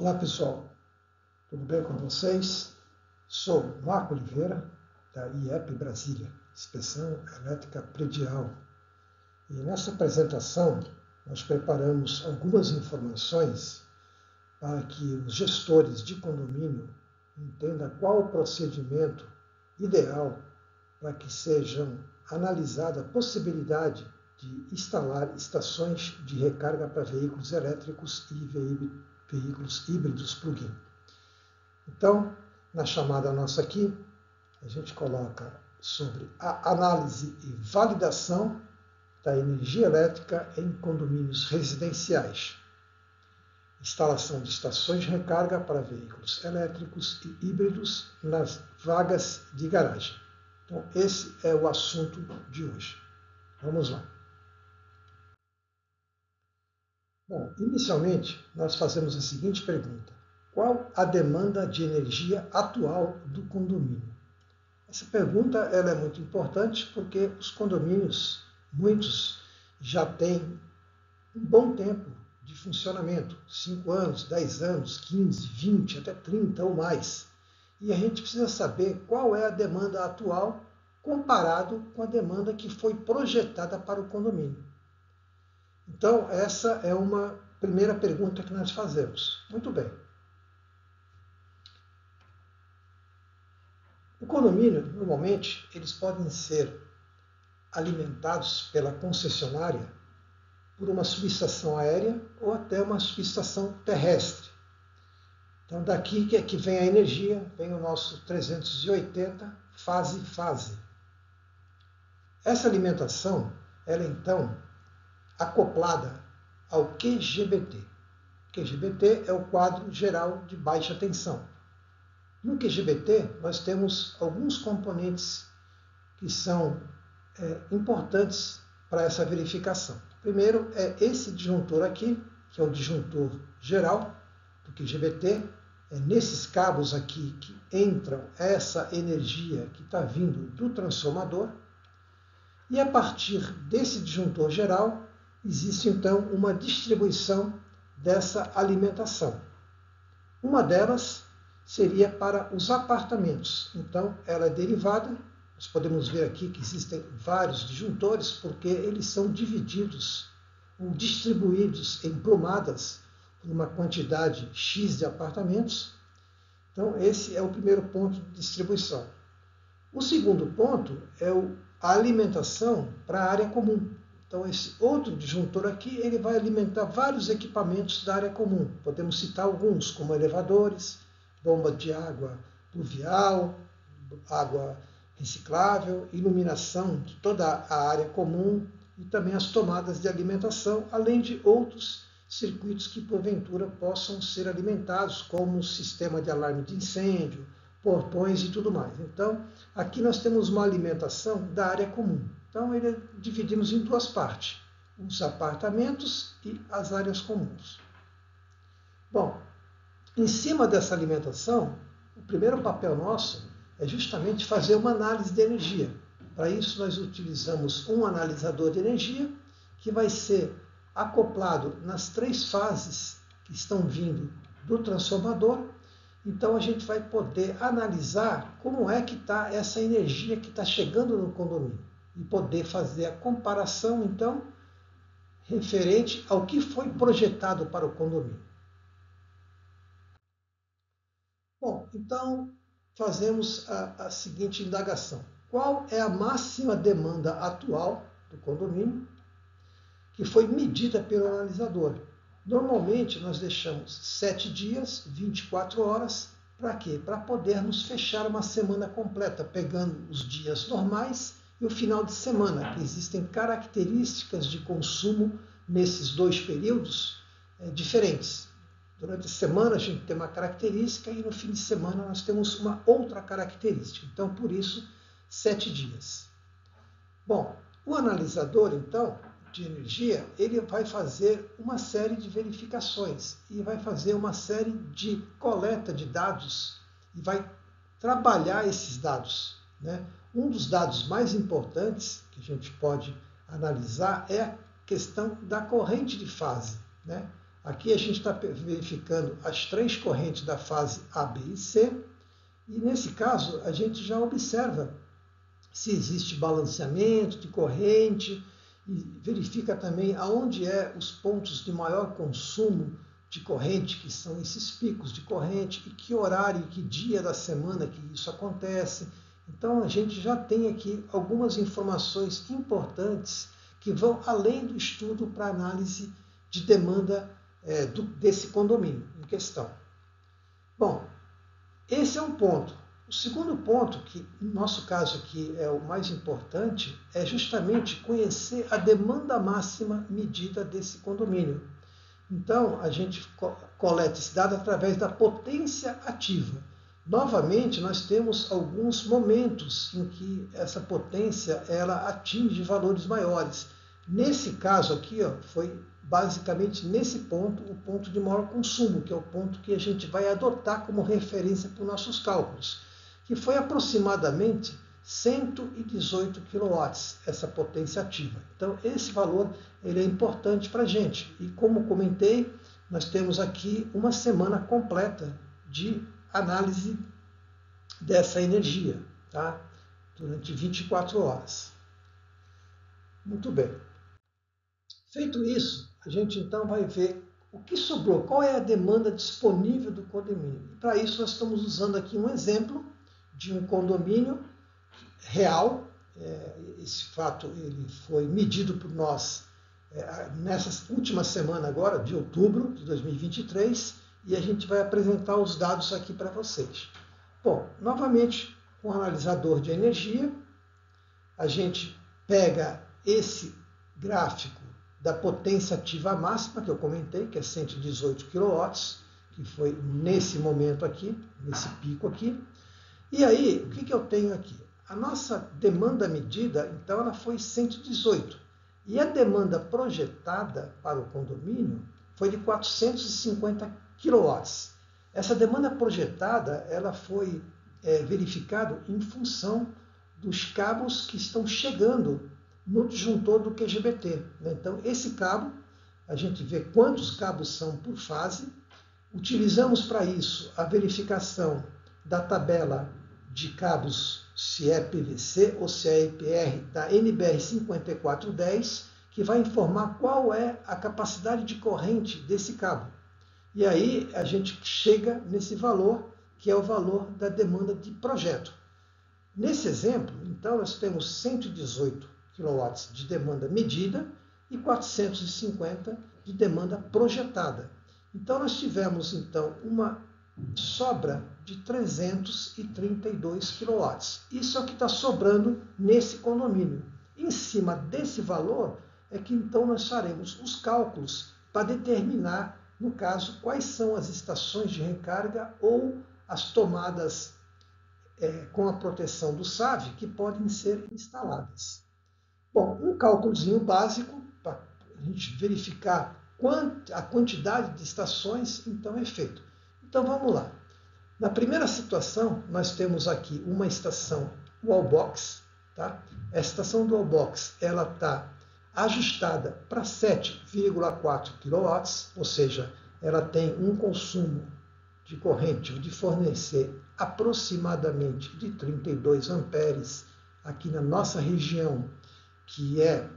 Olá pessoal, tudo bem com vocês? Sou Marco Oliveira, da IEP Brasília, Inspeção Elétrica Predial. E nessa apresentação nós preparamos algumas informações para que os gestores de condomínio entendam qual o procedimento ideal para que sejam analisada a possibilidade de instalar estações de recarga para veículos elétricos e veículos híbridos plug-in. Então, na chamada nossa aqui, a gente coloca sobre a análise e validação da energia elétrica em condomínios residenciais. Instalação de estações de recarga para veículos elétricos e híbridos nas vagas de garagem. Então, esse é o assunto de hoje. Vamos lá. Bom, inicialmente, nós fazemos a seguinte pergunta. Qual a demanda de energia atual do condomínio? Essa pergunta ela é muito importante porque os condomínios, muitos, já têm um bom tempo de funcionamento, 5 anos, 10 anos, 15, 20, até 30 ou mais. E a gente precisa saber qual é a demanda atual comparado com a demanda que foi projetada para o condomínio. Então, essa é uma primeira pergunta que nós fazemos. Muito bem. O condomínio, normalmente, eles podem ser alimentados pela concessionária por uma subestação aérea ou até uma subestação terrestre. Então, daqui é que vem a energia, vem o nosso 380 fase-fase. Essa alimentação, ela então acoplada ao QGBT. QGBT é o quadro geral de baixa tensão. No QGBT, nós temos alguns componentes que são importantes para essa verificação. Primeiro é esse disjuntor aqui, que é o disjuntor geral do QGBT. É nesses cabos aqui que entram essa energia que está vindo do transformador. E a partir desse disjuntor geral, existe então uma distribuição dessa alimentação. Uma delas seria para os apartamentos. Então, ela é derivada. Nós podemos ver aqui que existem vários disjuntores, porque eles são divididos ou distribuídos em plumadas por uma quantidade X de apartamentos. Então, esse é o primeiro ponto de distribuição. O segundo ponto é a alimentação para a área comum. Então, esse outro disjuntor aqui, ele vai alimentar vários equipamentos da área comum. Podemos citar alguns, como elevadores, bomba de água pluvial, água reciclável, iluminação de toda a área comum e também as tomadas de alimentação, além de outros circuitos que, porventura, possam ser alimentados, como o sistema de alarme de incêndio, portões e tudo mais. Então, aqui nós temos uma alimentação da área comum. Então, ele dividimos em duas partes, os apartamentos e as áreas comuns. Bom, em cima dessa alimentação, o primeiro papel nosso é justamente fazer uma análise de energia. Para isso, nós utilizamos um analisador de energia que vai ser acoplado nas 3 fases que estão vindo do transformador. Então, a gente vai poder analisar como é que está essa energia que está chegando no condomínio e poder fazer a comparação, então, referente ao que foi projetado para o condomínio. Bom, então, fazemos a seguinte indagação. Qual é a máxima demanda atual do condomínio que foi medida pelo analisador? Normalmente, nós deixamos 7 dias, 24 horas, para quê? Para podermos fechar uma semana completa, pegando os dias normais e o final de semana, que existem características de consumo nesses 2 períodos diferentes. Durante a semana a gente tem uma característica e no fim de semana nós temos uma outra característica. Então, por isso, 7 dias. Bom, o analisador, então, de energia, ele vai fazer uma série de verificações e vai fazer uma série de coleta de dados e vai trabalhar esses dados, né? Um dos dados mais importantes que a gente pode analisar é a questão da corrente de fase, né? Aqui a gente está verificando as três correntes da fase A, B e C, e nesse caso a gente já observa se existe balanceamento de corrente e verifica também aonde os pontos de maior consumo de corrente, que são esses picos de corrente, e que horário e que dia da semana que isso acontece. Então a gente já tem aqui algumas informações importantes que vão além do estudo para análise de demanda desse condomínio em questão. Bom, esse é um ponto. O segundo ponto, que no nosso caso aqui é o mais importante, é justamente conhecer a demanda máxima medida desse condomínio. Então, a gente coleta esse dado através da potência ativa. Novamente, nós temos alguns momentos em que essa potência ela atinge valores maiores. Nesse caso aqui, foi basicamente nesse ponto, o ponto de maior consumo, que é o ponto que a gente vai adotar como referência para os nossos cálculos, que foi aproximadamente 118 kW, essa potência ativa. Então, esse valor ele é importante para a gente. E como comentei, nós temos aqui uma semana completa de análise dessa energia, tá? Durante 24 horas. Muito bem. Feito isso, a gente então vai ver o que sobrou, qual é a demanda disponível do condomínio. E para isso nós estamos usando aqui um exemplo de um condomínio real. Esse fato ele foi medido por nós nessa última semana agora, de outubro de 2023, e a gente vai apresentar os dados aqui para vocês. Bom, novamente, com o analisador de energia, a gente pega esse gráfico da potência ativa máxima, que eu comentei, que é 118 kW, que foi nesse momento aqui, nesse pico aqui. E aí, o que eu tenho aqui? A nossa demanda medida, então, ela foi 118. E a demanda projetada para o condomínio foi de 450 kW. Essa demanda projetada ela foi verificada em função dos cabos que estão chegando no disjuntor do QGBT. Então, esse cabo, a gente vê quantos cabos são por fase. Utilizamos para isso a verificação da tabela de cabos, se é PVC ou se é EPR, da NBR 5410, que vai informar qual é a capacidade de corrente desse cabo. E aí a gente chega nesse valor, que é o valor da demanda de projeto. Nesse exemplo, então, nós temos 118 kW de demanda medida e 450 de demanda projetada. Então, nós tivemos então uma sobra de 332 kW. Isso é o que está sobrando nesse condomínio. Em cima desse valor é que então nós faremos os cálculos para determinar, no caso, quais são as estações de recarga ou as tomadas com a proteção do SAV que podem ser instaladas. Bom, um cálculozinho básico para a gente verificar a quantidade de estações, então é feito. Então vamos lá. Na primeira situação, nós temos aqui uma estação wallbox. Tá? A estação do wallbox está ajustada para 7,4 kW, ou seja, ela tem um consumo de corrente de fornecer aproximadamente de 32 amperes aqui na nossa região, que é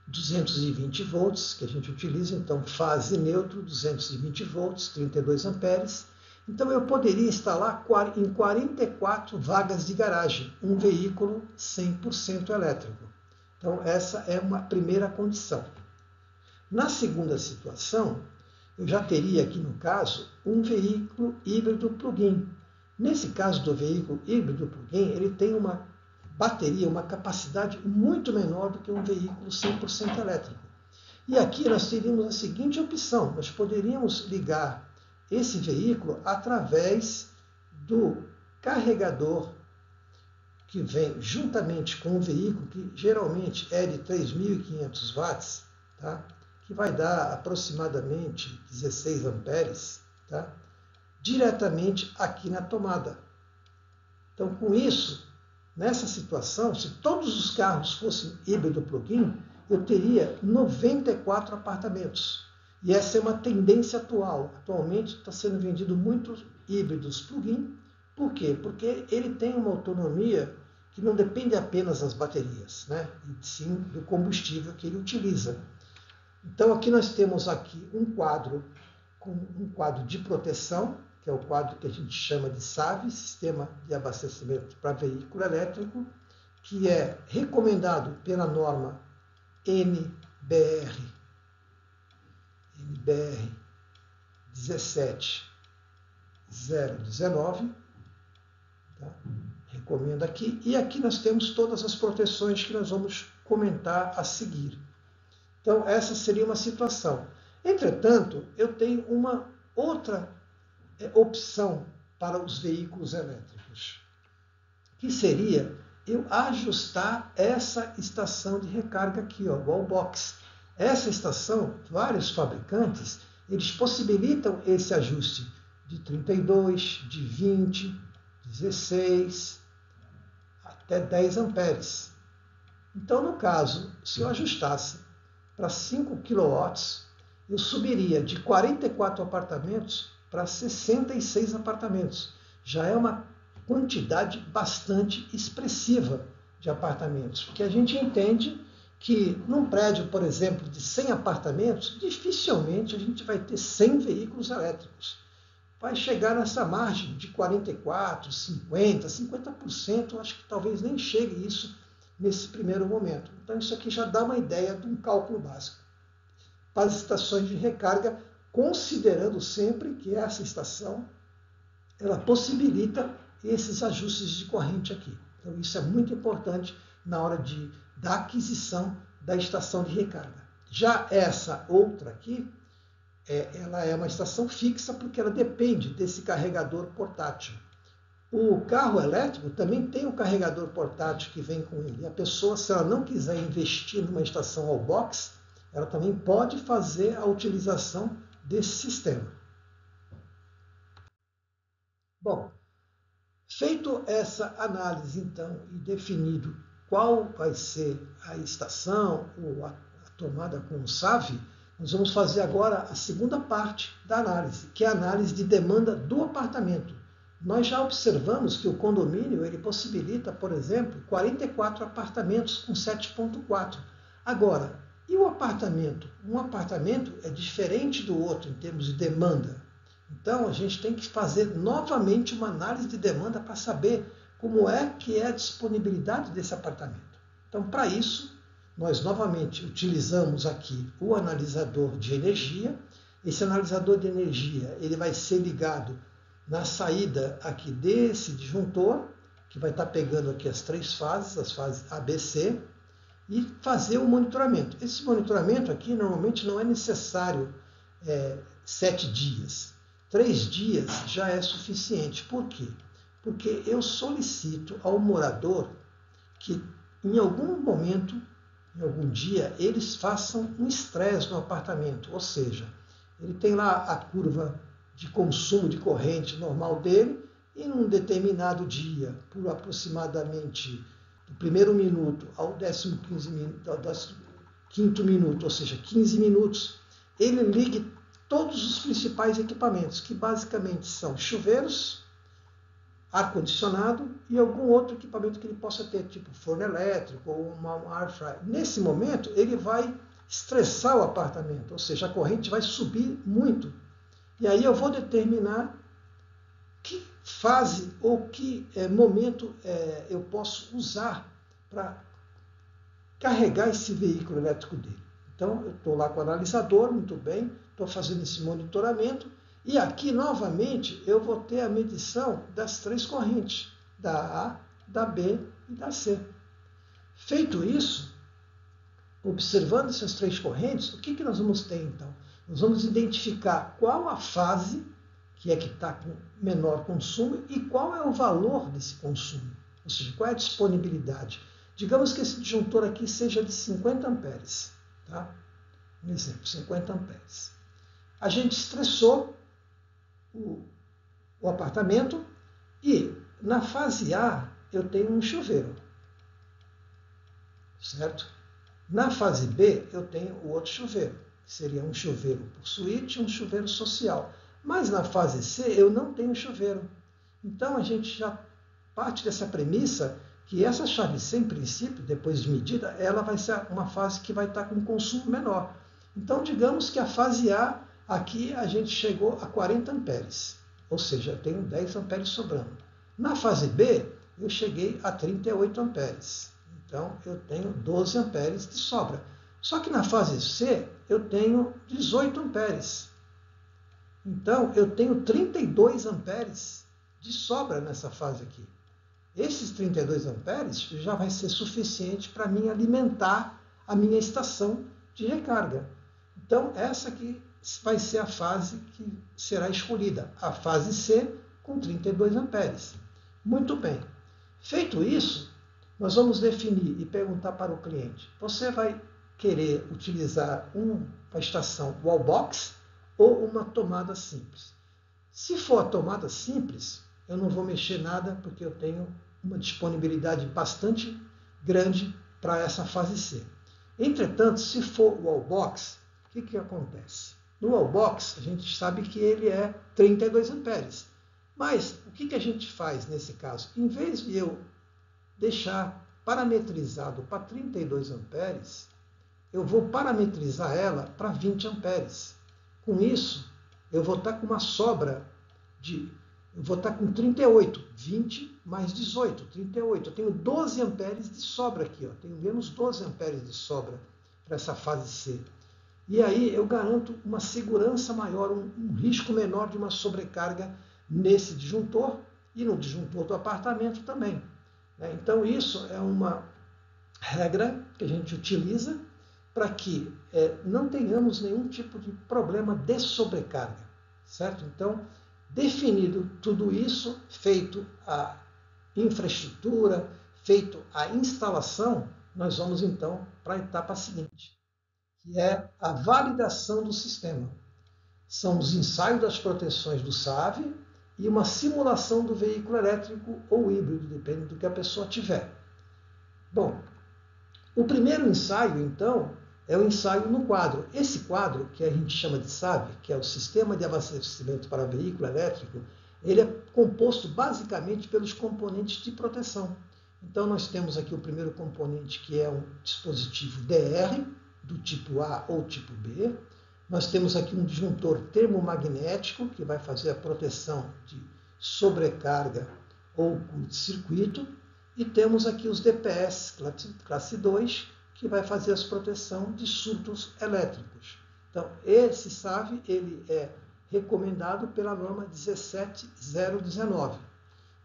220 volts, que a gente utiliza, então fase neutro, 220 volts, 32 amperes. Então eu poderia instalar em 44 vagas de garagem, um veículo 100% elétrico. Então essa é uma primeira condição. Na segunda situação, eu já teria aqui no caso um veículo híbrido plug-in. Nesse caso do veículo híbrido plug-in, ele tem uma bateria, uma capacidade muito menor do que um veículo 100% elétrico. E aqui nós teríamos a seguinte opção: nós poderíamos ligar esse veículo através do carregador que vem juntamente com o veículo, que geralmente é de 3.500 watts, tá? Que vai dar aproximadamente 16 amperes, tá? Diretamente aqui na tomada. Então, com isso, nessa situação, se todos os carros fossem híbrido plug-in, eu teria 94 apartamentos. E essa é uma tendência atual. Atualmente está sendo vendido muitos híbridos plug-in. Por quê? Porque ele tem uma autonomia que não depende apenas das baterias, né? E sim do combustível que ele utiliza. Então aqui nós temos aqui um quadro com um quadro de proteção, que é o quadro que a gente chama de SAV, Sistema de Abastecimento para Veículo Elétrico, que é recomendado pela norma NBR 17019, tá? Recomendo aqui. E aqui nós temos todas as proteções que nós vamos comentar a seguir. Então, essa seria uma situação. Entretanto, eu tenho uma outra opção para os veículos elétricos, que seria eu ajustar essa estação de recarga aqui, ó, wallbox. Essa estação, vários fabricantes, eles possibilitam esse ajuste de 32, de 20, 16, até 10 amperes. Então, no caso, se eu ajustasse para 5 kW, eu subiria de 44 apartamentos para 66 apartamentos. Já é uma quantidade bastante expressiva de apartamentos, porque a gente entende que num prédio, por exemplo, de 100 apartamentos, dificilmente a gente vai ter 100 veículos elétricos. Vai chegar nessa margem de 44, 50, 50%, acho que talvez nem chegue isso nesse primeiro momento. Então isso aqui já dá uma ideia de um cálculo básico para as estações de recarga, considerando sempre que essa estação ela possibilita esses ajustes de corrente aqui. Então isso é muito importante na hora da aquisição da estação de recarga. Já essa outra aqui, ela é uma estação fixa porque ela depende desse carregador portátil. O carro elétrico também tem um carregador portátil que vem com ele. A pessoa, se ela não quiser investir numa estação wallbox, ela também pode fazer a utilização desse sistema. Bom, feito essa análise, então, e definido qual vai ser a estação ou a tomada com o SAV, nós vamos fazer agora a segunda parte da análise, que é a análise de demanda do apartamento. Nós já observamos que o condomínio ele possibilita, por exemplo, 44 apartamentos com 7.4. Agora, e o apartamento? Um apartamento é diferente do outro em termos de demanda. Então, a gente tem que fazer novamente uma análise de demanda para saber como é que é a disponibilidade desse apartamento. Então, para isso, nós novamente utilizamos aqui o analisador de energia. Esse analisador de energia ele vai ser ligado na saída aqui desse disjuntor, que vai estar pegando aqui as três fases, as fases ABC, e fazer o monitoramento. Esse monitoramento aqui normalmente não é necessário 7 dias. 3 dias já é suficiente. Por quê? Porque eu solicito ao morador que em algum momento, em algum dia, eles façam um estresse no apartamento. Ou seja, ele tem lá a curva de consumo de corrente normal dele e num determinado dia, por aproximadamente do primeiro minuto ao 15º minuto, ou seja, 15 minutos, ele ligue todos os principais equipamentos, que basicamente são chuveiros, ar-condicionado e algum outro equipamento que ele possa ter, tipo forno elétrico ou uma air fryer. Nesse momento, ele vai estressar o apartamento, ou seja, a corrente vai subir muito. E aí eu vou determinar que fase ou que momento eu posso usar para carregar esse veículo elétrico dele. Então, eu estou lá com o analisador, muito bem, estou fazendo esse monitoramento, e aqui, novamente, eu vou ter a medição das três correntes, da A, da B e da C. Feito isso, observando essas três correntes, o que nós vamos ter, então? Nós vamos identificar qual a fase que está com menor consumo e qual é o valor desse consumo, ou seja, qual é a disponibilidade. Digamos que esse disjuntor aqui seja de 50 amperes. Tá? Um exemplo, 50 amperes. A gente estressou o apartamento e na fase A eu tenho um chuveiro, certo? Na fase B eu tenho o outro chuveiro. seria um chuveiro por suíte e um chuveiro social. Mas na fase C eu não tenho chuveiro. Então a gente já parte dessa premissa que essa chave C, em princípio, depois de medida, ela vai ser uma fase que vai estar com um consumo menor. Então, digamos que a fase A, aqui a gente chegou a 40 amperes, ou seja, eu tenho 10 amperes sobrando. Na fase B, eu cheguei a 38 amperes, então eu tenho 12 amperes de sobra. Só que na fase C, eu tenho 18 amperes. Então, eu tenho 32 amperes de sobra nessa fase aqui. Esses 32 amperes já vai ser suficiente para mim alimentar a minha estação de recarga. Então, essa aqui vai ser a fase que será escolhida, a fase C com 32 amperes. Muito bem. Feito isso, nós vamos definir e perguntar para o cliente, você vai querer utilizar uma estação wallbox ou uma tomada simples? Se for a tomada simples, eu não vou mexer nada porque eu tenho uma disponibilidade bastante grande para essa fase C. Entretanto, se for o wallbox, o que acontece? No wallbox, a gente sabe que ele é 32 amperes. Mas o que a gente faz nesse caso? Em vez de eu deixar parametrizado para 32 amperes, eu vou parametrizar ela para 20 amperes. Com isso, eu vou estar com uma sobra eu vou estar com 38, 20 mais 18, 38. Eu tenho 12 amperes de sobra aqui, ó. Tenho menos 12 amperes de sobra para essa fase C. E aí eu garanto uma segurança maior, um risco menor de uma sobrecarga nesse disjuntor e no disjuntor do apartamento também. Então isso é uma regra que a gente utiliza para que não tenhamos nenhum tipo de problema de sobrecarga, certo? Então, definido tudo isso, feito a infraestrutura, feito a instalação, nós vamos então para a etapa seguinte, que é a validação do sistema. São os ensaios das proteções do SAV e uma simulação do veículo elétrico ou híbrido, depende do que a pessoa tiver. Bom, o primeiro ensaio, então, é o ensaio no quadro. Esse quadro, que a gente chama de SAV, que é o Sistema de Abastecimento para Veículo Elétrico, ele é composto basicamente pelos componentes de proteção. Então, nós temos aqui o primeiro componente, que é um dispositivo DR, do tipo A ou tipo B. Nós temos aqui um disjuntor termomagnético, que vai fazer a proteção de sobrecarga ou curto-circuito. E temos aqui os DPS classe 2, que vai fazer a proteção de surtos elétricos. Então, esse SAV ele é recomendado pela norma 17019.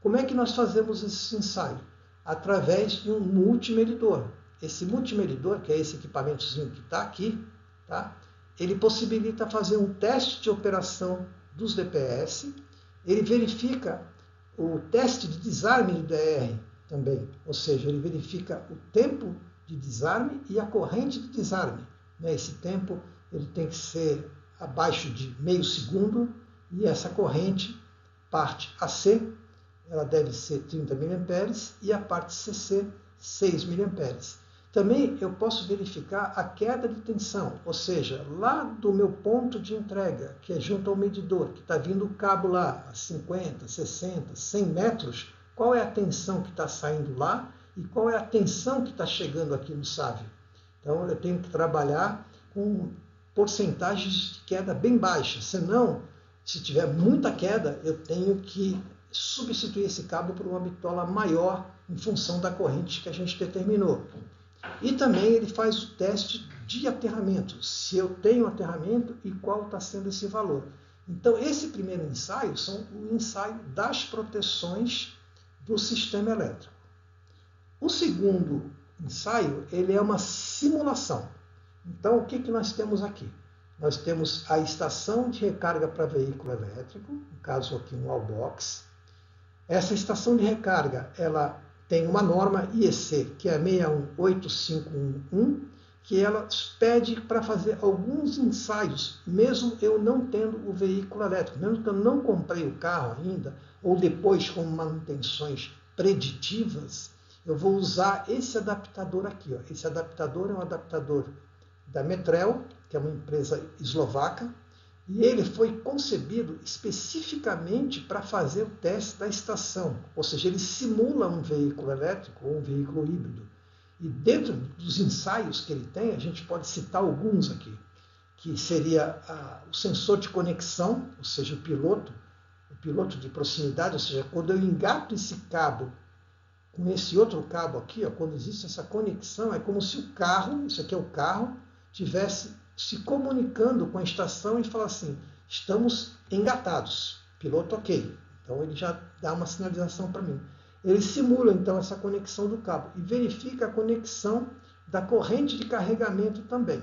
Como é que nós fazemos esse ensaio? Através de um multimedidor. Esse multimedidor, que é esse equipamentozinho que está aqui, tá? Ele possibilita fazer um teste de operação dos DPS, ele verifica o teste de desarme do DR também, ou seja, ele verifica o tempo de desarme e a corrente de desarme. Esse tempo ele tem que ser abaixo de meio segundo e essa corrente, parte AC, ela deve ser 30 mA e a parte CC, 6 mA. Também eu posso verificar a queda de tensão, ou seja, lá do meu ponto de entrega, que é junto ao medidor, que está vindo o cabo lá a 50, 60, 100 metros, qual é a tensão que está saindo lá e qual é a tensão que está chegando aqui no SAV. Então, eu tenho que trabalhar com porcentagens de queda bem baixas. Senão, se tiver muita queda, eu tenho que substituir esse cabo por uma bitola maior em função da corrente que a gente determinou. E também ele faz o teste de aterramento, se eu tenho aterramento e qual está sendo esse valor. Então, esse primeiro ensaio são o ensaio das proteções do sistema elétrico. O segundo ensaio, ele é uma simulação. Então, o que nós temos aqui? Nós temos a estação de recarga para veículo elétrico, no caso aqui um wallbox. Essa estação de recarga, ela tem uma norma IEC, que é 61851, que ela pede para fazer alguns ensaios, mesmo eu não tendo o veículo elétrico, mesmo que eu não comprei o carro ainda, ou depois com manutenções preditivas, eu vou usar esse adaptador aqui. Ó. Esse adaptador é um adaptador da Metrel, que é uma empresa eslovaca, e ele foi concebido especificamente para fazer o teste da estação, ou seja, ele simula um veículo elétrico ou um veículo híbrido. E dentro dos ensaios que ele tem, a gente pode citar alguns aqui, que seria o sensor de conexão, ou seja, o piloto de proximidade, ou seja, quando eu engato esse cabo com esse outro cabo aqui, ó, quando existe essa conexão, é como se o carro, isso aqui é o carro, tivesse se comunicando com a estação e falar assim, estamos engatados, piloto ok. Então ele já dá uma sinalização para mim. Ele simula então essa conexão do cabo e verifica a conexão da corrente de carregamento também.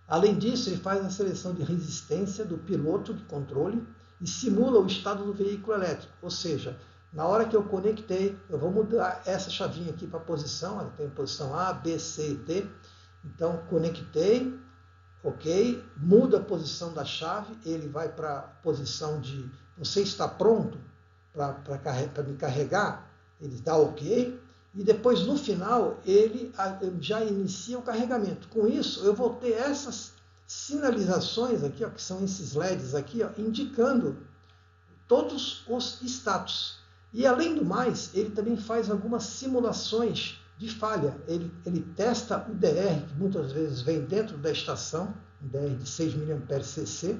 Além disso, ele faz a seleção de resistência do piloto de controle e simula o estado do veículo elétrico, ou seja, na hora que eu conectei, eu vou mudar essa chavinha aqui para a posição, ela tem posição A, B, C e D. Então, conectei, ok, muda a posição da chave, ele vai para a posição de você está pronto para me carregar, ele dá ok, e depois no final ele já inicia o carregamento. Com isso, eu vou ter essas sinalizações aqui, ó, que são esses LEDs aqui, ó, indicando todos os status. E além do mais, ele também faz algumas simulações de falha. Ele testa o DR, que muitas vezes vem dentro da estação, um DR de 6 mAh,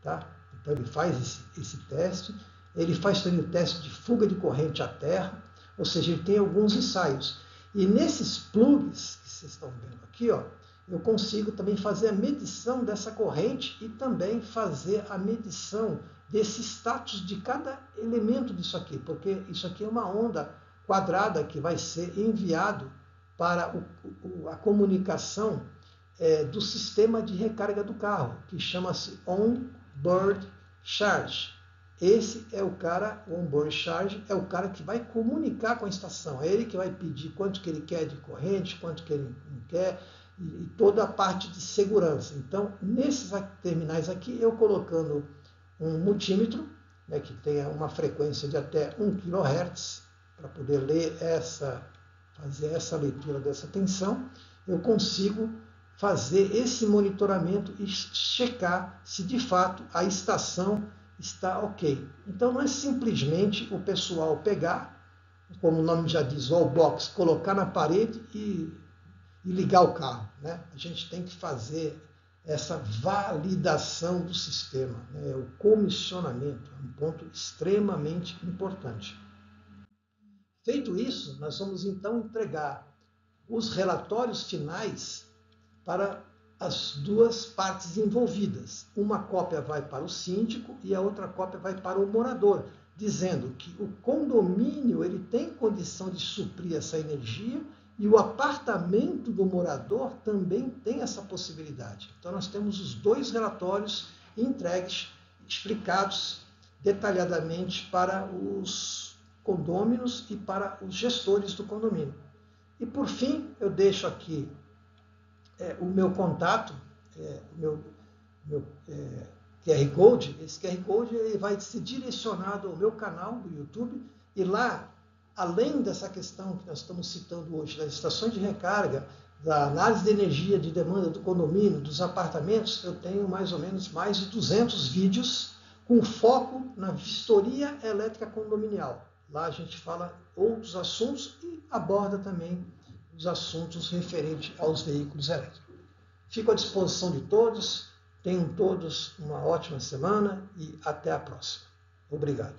tá? Então ele faz esse teste. Ele faz também o teste de fuga de corrente à terra, ou seja, ele tem alguns ensaios. E nesses plugs que vocês estão vendo aqui, ó, eu consigo também fazer a medição dessa corrente e também fazer a medição desse status de cada elemento disso aqui, porque isso aqui é uma onda quadrada que vai ser enviado para a comunicação do sistema de recarga do carro, que chama-se On-Board Charge. Esse é o cara, o On-Board Charge, é o cara que vai comunicar com a estação. É ele que vai pedir quanto que ele quer de corrente, quanto que ele não quer, e toda a parte de segurança. Então, nesses terminais aqui, eu colocando um multímetro, né, que tenha uma frequência de até 1 kHz, para poder ler fazer essa leitura dessa tensão, eu consigo fazer esse monitoramento e checar se de fato a estação está ok. Então não é simplesmente o pessoal pegar, como o nome já diz, wall box, colocar na parede e ligar o carro, né? A gente tem que fazer essa validação do sistema, né? O comissionamento é um ponto extremamente importante. Feito isso, nós vamos então entregar os relatórios finais para as duas partes envolvidas. Uma cópia vai para o síndico e a outra cópia vai para o morador, dizendo que o condomínio ele tem condição de suprir essa energia e o apartamento do morador também tem essa possibilidade. Então nós temos os dois relatórios entregues, explicados detalhadamente para os condôminos e para os gestores do condomínio. E por fim, eu deixo aqui o meu contato, o meu QR Code. Esse QR Code ele vai ser direcionado ao meu canal do YouTube e lá, além dessa questão que nós estamos citando hoje, das estações de recarga, da análise de energia de demanda do condomínio, dos apartamentos, eu tenho mais ou menos mais de 200 vídeos com foco na vistoria elétrica condominial. Lá a gente fala outros assuntos e aborda também os assuntos referentes aos veículos elétricos. Fico à disposição de todos, tenham todos uma ótima semana e até a próxima. Obrigado.